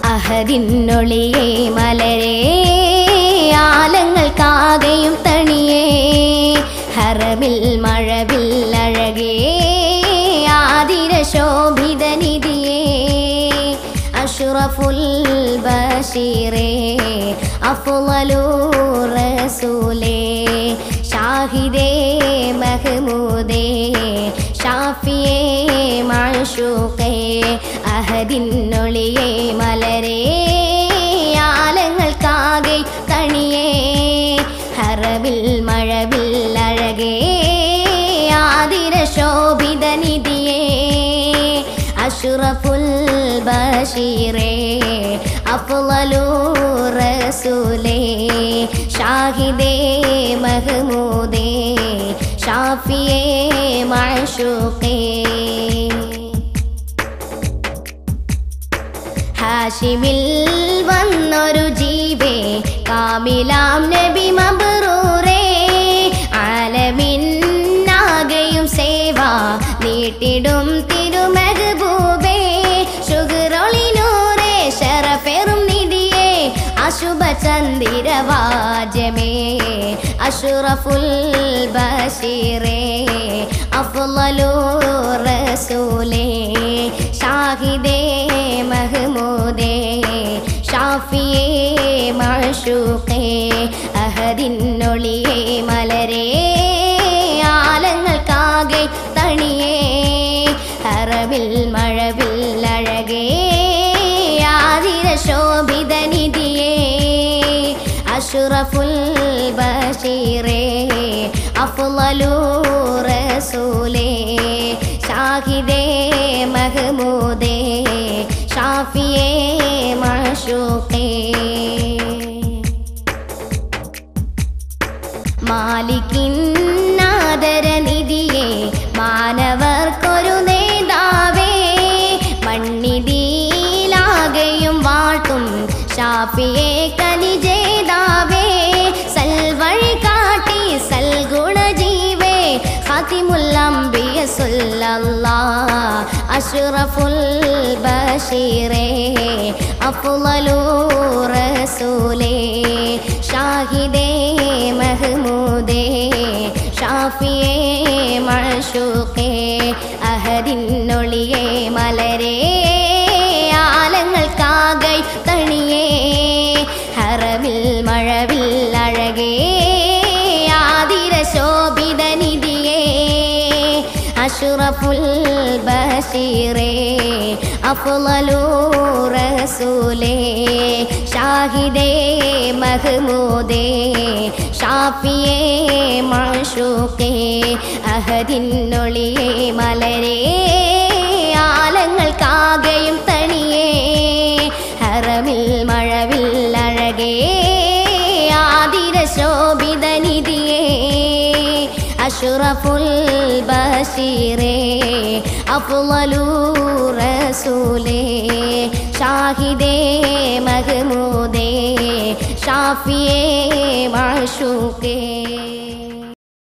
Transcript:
അഹദിന്നൊളിയേ മലരേ ആലങ്ങൾക്കാകെയും തണിയേ ഹറമിൽ മഴവിൽ അഴകേ ആതിര ശോഭിത നിധിയേ അഷ്റഫുൽ ബശീറേ അഫ്ളലുർ റസൂലേ ഷാഹിദേ മഹ്മൂദേ ഷാഫിയേ മഅ്ശൂഖേ അഹദിന്നൊളിയേ മലരേ ആലങ്ങൾക്കാകെ തണിയേ ഹറമിൽ മഴവിൽ അഴകേ ആതിര ശോഭിത നിധിയേ അഷ്റഫുൽ ബശീറേ അഫ്ളലുർ റസൂലേ ഷാഹിദേ മഹ്മൂദേ ഷാഫിയേ മഅ്ശൂഖേ ഹാഷിമിൽ വന്നൊരു ജീവേ കാമിലാം നബി മബ്റൂറേ ആലമിന്നാകെയും സേവ നീട്ടിടും തിരുമഹബൂബേ ശുക്റൊളിനൂറേ ശറഫേറും നിധിയേ അശുഭ ചന്ദിരവാജമേ അഷ്റഫുൽ ബശീറേ അഫ്ളലുർ റസൂലേ ഷാഹിദേ മഹ്മൂദേ ഷാഫിയേ മഅ്ശൂഖേ അഹദിന്നൊളിയേ മലരേ ആലങ്ങൾക്കാകെ തണിയേ ഹറമിൽ മഴവിൽ അഴകേ ആതിര ശോഭിത നിധിയേ അഷ്റഫുൽ ബശീറേ അഫ്ളലുർ റസൂലേ ഷാഹിദേ മഹ്മൂദേ ഷാഫിയേ മഅ്ശൂഖേ മാലിക്കിൻ ആദരനിധിയേ മാനവർക്കൊരു നേതാവേ മണ്ണിതിലാകെയും വാഴ്ത്തും ഷാഫിയേ കലിജേതാവേ സൽവഴി കാട്ടി സൽഗുണജീവേ ഖാതിമുൽ അംബിയ സല്ലല്ലാഹ് അഷ്റഫുൽ ബശീറേ അഫ്ളലുർ റസൂലേ ഷാഹിദേ മഹ്മൂദേ ഷാഫിയേ മഅ്ശൂഖേ അഹദിന്നൊളിയേ മലരേ ആലങ്ങൾക്കാകെ തണിയേ ഹറമിൽ മഴവിൽ അഴകേ ആതിര ശോഭിത നിധിയേ അഷ്റഫുൽ ബശീറേ അഫ്ളലുർ റസൂലേ ഷാഹിദേ മഹ്മൂദേ ഷാഫിയേ മഅ്ശൂഖേ അഹദിന്നൊളിയേ മലരേ ആലങ്ങൾക്കാകെയും തണിയേ ഹറമിൽ മഴവിൽ അഴകേ ആതിര ശോഭിത നിധിയേ അഷ്റഫുൽ ബശീറേ അഫ്ളലുർ റസൂലേ ഷാഹിദേ മഹ്മൂദേ ഷാഫിയേ മഅ്ശൂഖേ